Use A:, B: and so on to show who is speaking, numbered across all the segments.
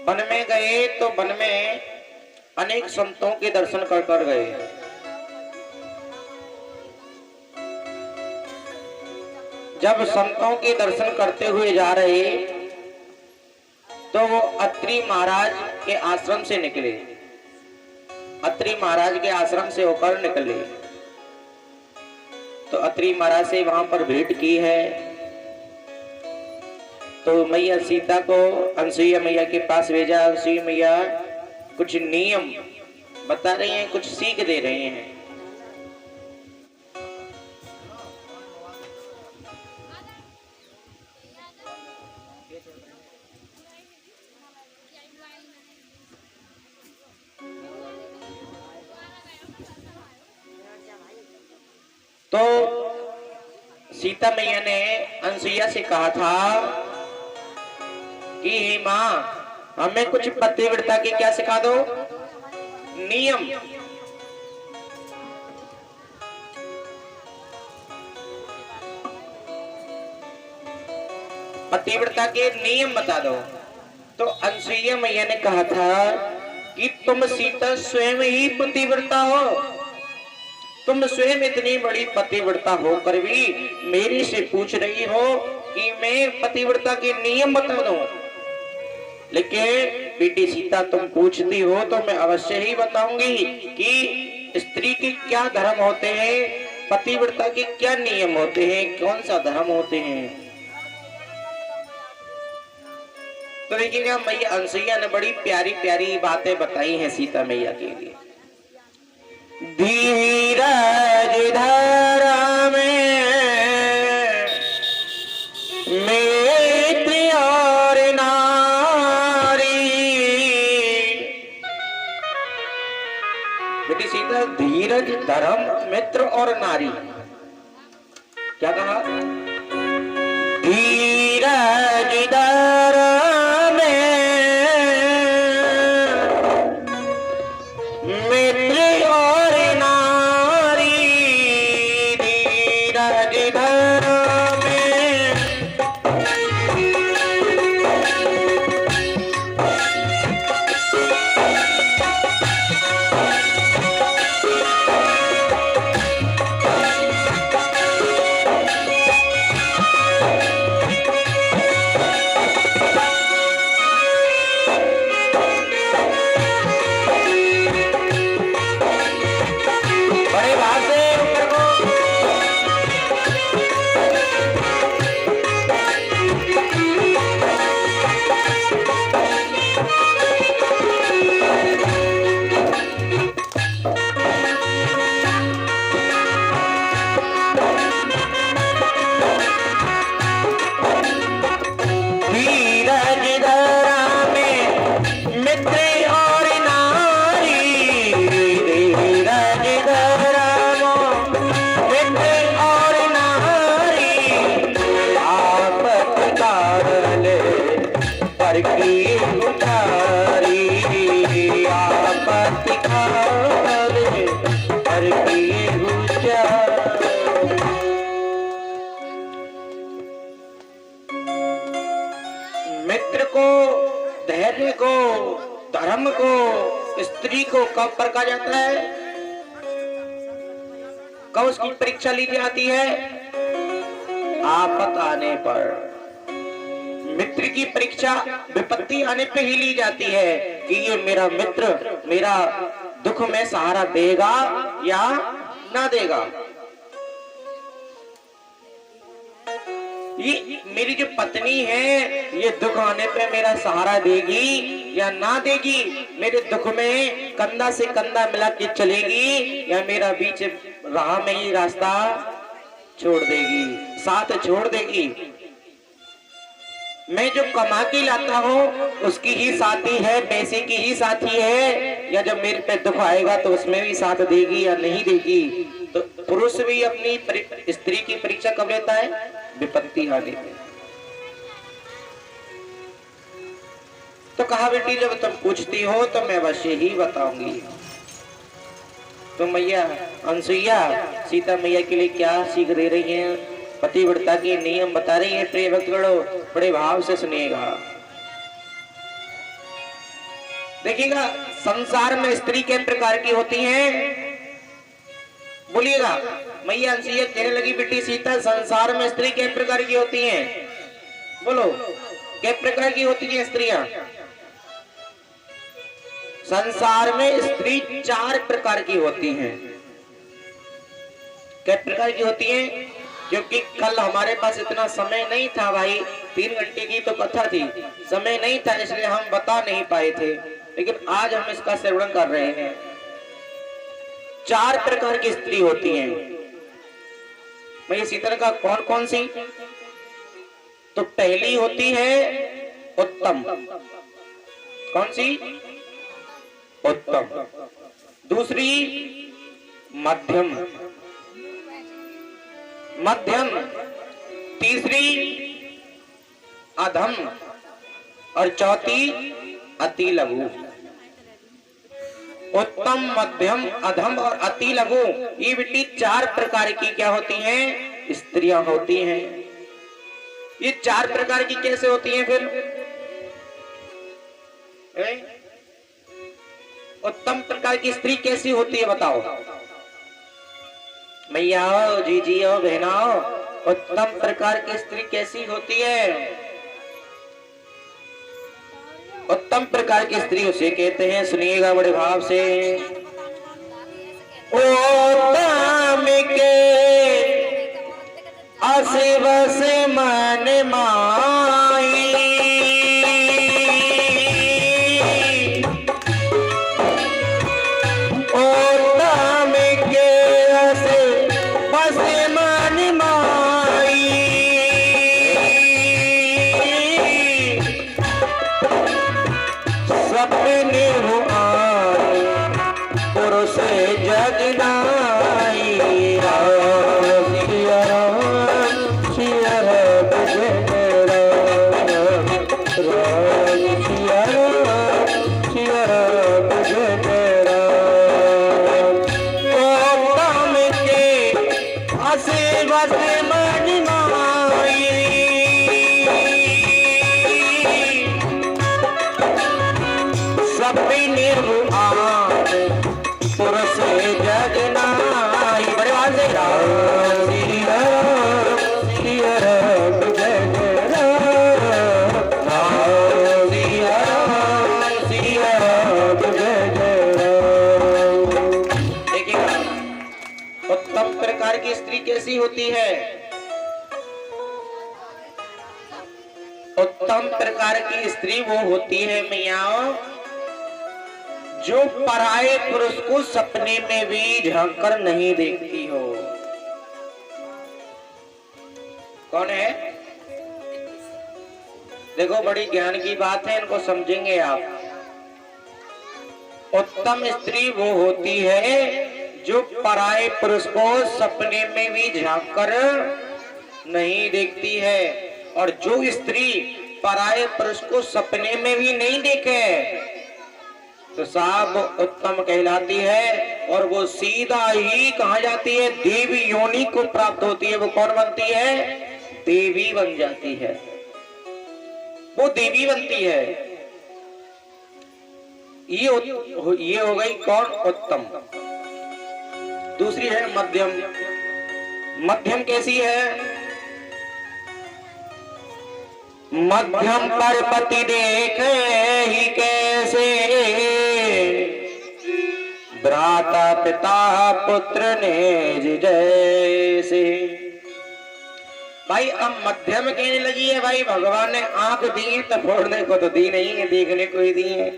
A: One में गए तो वन में अनेक संतों के दर्शन कर कर गए। जब संतों के दर्शन करते हुए जा रहे तो वो अत्रि महाराज के आश्रम से निकले। अत्रि महाराज के आश्रम से होकर निकले तो अत्रि महाराज से वहां पर भेंट की है। तो मैया सीता को अनसुईया मैया के पास भेजा। अनसुईया मैया कुछ नियम बता रही हैं, कुछ सीख दे रहे हैं। तो सीता मैया ने अनसुईया से कहा था कि मां हमें कुछ पतिव्रता की क्या सिखा दो, नियम। पतिव्रता के नियम बता दो। तो अनसुईया मैया ने कहा था कि तुम सीता स्वयं ही पतिव्रता हो। तुम स्वयं इतनी बड़ी पतिव्रता होकर भी मेरे से पूछ रही हो कि मैं पतिव्रता के नियम बता दूं। लेकिन बेटी सीता तुम पूछती हो तो मैं अवश्य ही बताऊंगी कि स्त्री के क्या धर्म होते हैं, पतिव्रता के क्या नियम होते हैं, कौन सा धर्म होते हैं। तो देखिएगा मैया अनसुईया ने बड़ी प्यारी प्यारी बातें बताई हैं सीता मैया के लिए। धीरज धरा में मित्र और नारी। बेटी सीता धीरज धर्म मित्र और नारी, क्या कहा? धीरज धरा मित्र को, धैर्य को, धर्म को, स्त्री को कब परखा जाता है, कब उसकी परीक्षा ली जाती है? आपत आने पर। मित्र की परीक्षा विपत्ति आने पे ही ली जाती है कि ये मेरा मित्र मेरा दुख में सहारा देगा या ना देगा। ये मेरी जो पत्नी है ये दुख आने पे मेरा सहारा देगी या ना देगी, मेरे दुख में कंधा से कंधा मिला के चलेगी या मेरा बीच राह में ही रास्ता छोड़ देगी, साथ छोड़ देगी। मैं जो कमा के लाता हूँ उसकी ही साथी है, पैसे की ही साथी है, या जब मेरे पे दुख आएगा तो उसमें भी साथ देगी या नहीं देगी। तो पुरुष भी अपनी स्त्री की परीक्षा कब लेता है? विपत्ति आने पे। तो कहा बेटी जब तुम पूछती हो तो मैं अवश्य ही बताऊंगी। तो मैया अनसुईया सीता मैया के लिए क्या सीख दे रही हैं, पतिव्रता के नियम बता रही है। प्रिय भक्तगणों बड़े भाव से सुनिएगा। देखिएगा, संसार में स्त्री कितने प्रकार की होती हैं? बोलिएगा। मैया अनसुईया कहने लगी, बेटी सीता, संसार में स्त्री कितने प्रकार की होती हैं? बोलो, कितने प्रकार की होती हैं स्त्रियां? संसार में स्त्री 4 प्रकार की होती हैं। कितने प्रकार की होती हैं? क्योंकि कल हमारे पास इतना समय नहीं था भाई, 3 घंटे की तो कथा थी, समय नहीं था, इसलिए हम बता नहीं पाए थे, लेकिन आज हम इसका श्रवण कर रहे हैं। 4 प्रकार की स्त्री होती हैं। मैं इसी तरह का कौन कौन सी? तो पहली होती है उत्तम। कौन सी? उत्तम। दूसरी मध्यम, मध्यम। तीसरी अधम, और चौथी अति लघु। उत्तम, मध्यम, अधम और अति लघु, ये बेटी 4 प्रकार की क्या होती हैं? स्त्रियां होती हैं। ये 4 प्रकार की कैसे होती हैं फिर? उत्तम प्रकार की स्त्री कैसी होती है बताओ? मैया जी ओ बहना, उत्तम प्रकार की स्त्री कैसी होती है? उत्तम प्रकार की स्त्री उसे कहते हैं, सुनिएगा बड़े भाव से। उत्तम के असिवस मन माई, उत्तम के असिवस मन माई, सपने हो आए पुरुष जगनाई। कैसी होती है? उत्तम प्रकार की स्त्री वो होती है मैया, जो पराये पुरुष को सपने में भी झांक कर नहीं देखती हो। कौन है? देखो, बड़ी ज्ञान की बात है, इनको समझेंगे आप। उत्तम स्त्री वो होती है जो पराये पुरुष को सपने में भी झांक कर नहीं देखती है, और जो स्त्री पराये पुरुष को सपने में भी नहीं देखे तो साहब उत्तम कहलाती है, और वो सीधा ही कहा जाती है देवी योनि को प्राप्त होती है। वो कौन बनती है? देवी बन जाती है, वो देवी बनती है। ये हो गई कौन? उत्तम। दूसरी है मध्यम। मध्यम कैसी है? मध्यम पर पति देखे ही कैसे, भ्राता पिता पुत्र ने जैसे। भाई अब मध्यम कहने लगी है, भाई भगवान ने आंख दी है तो फोड़ने को तो दी नहीं है, देखने को ही दी है,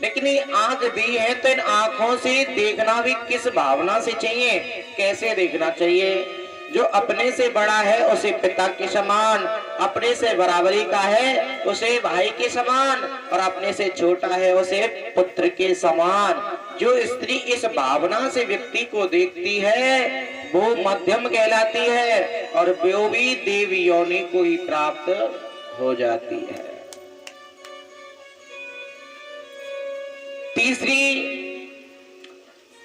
A: लेकिन ये आंख दी है तो इन आंखों से देखना भी किस भावना से चाहिए, कैसे देखना चाहिए। जो अपने से बड़ा है उसे पिता के समान, अपने से बराबरी का है उसे भाई के समान, और अपने से छोटा है उसे पुत्र के समान। जो स्त्री इस भावना से व्यक्ति को देखती है वो मध्यम कहलाती है, और वो भी देवी योनि को ही प्राप्त हो जाती है। तीसरी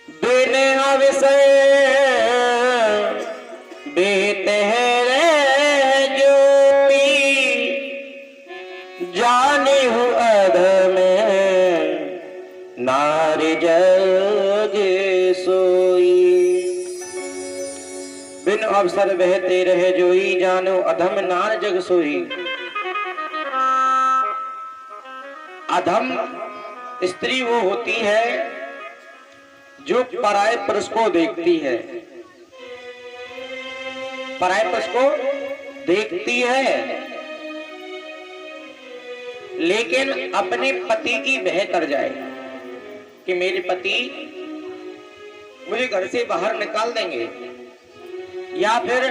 A: बेनेहा विषय बेत है जोई, जाने हूँ अधम अवसर बहते रहे जोई, जानो अधम नार जग सोई। अधम स्त्री वो होती है जो पराये पुरुष को देखती है, पराये पुरुष को देखती है, लेकिन अपने पति की वह कर जाए कि मेरे पति मुझे घर से बाहर निकाल देंगे, या फिर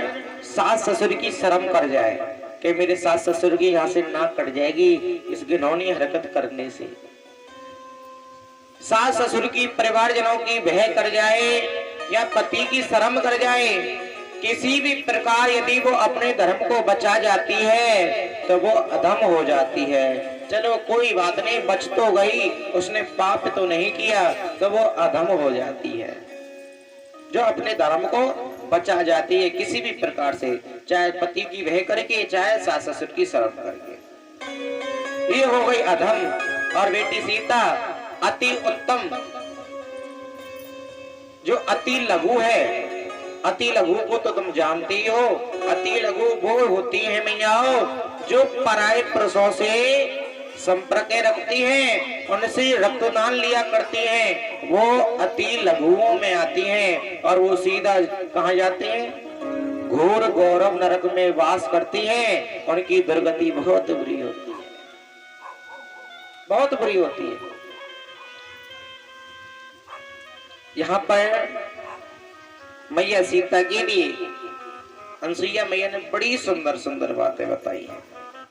A: सास ससुर की शर्म कर जाए कि मेरे सास ससुर की यहां से नाक कट जाएगी इस घिनौनी हरकत करने से। सास ससुर की परिवारजनों की वह कर जाए या पति की शर्म कर जाए, किसी भी प्रकार यदि वो अपने धर्म को बचा जाती है तो वो अधम हो जाती है। चलो कोई बात नहीं, बच तो गई, उसने पाप तो नहीं किया, तो वो अधम हो जाती है। जो अपने धर्म को बचा जाती है किसी भी प्रकार से, चाहे पति की वह करके चाहे सास ससुर की शर्म करके, ये हो गई अधम। और बेटी सीता अति उत्तम, जो अति लघु है, अति लघु को तो तुम जानते ही हो, अति लघु वो होती है मैयाओ जो पराये पुरुषों से संपर्क रखती हैं, उनसे रक्तदान लिया करती हैं, वो अति लघुओं में आती हैं और वो सीधा कहाँ जाते हैं, घोर गौरव नरक में वास करती हैं। उनकी दुर्गति बहुत बुरी होती है, बहुत बुरी होती है। यहाँ पर मैया सीता के लिए अनसुईया मैया ने बड़ी सुंदर सुंदर बातें बताई हैं।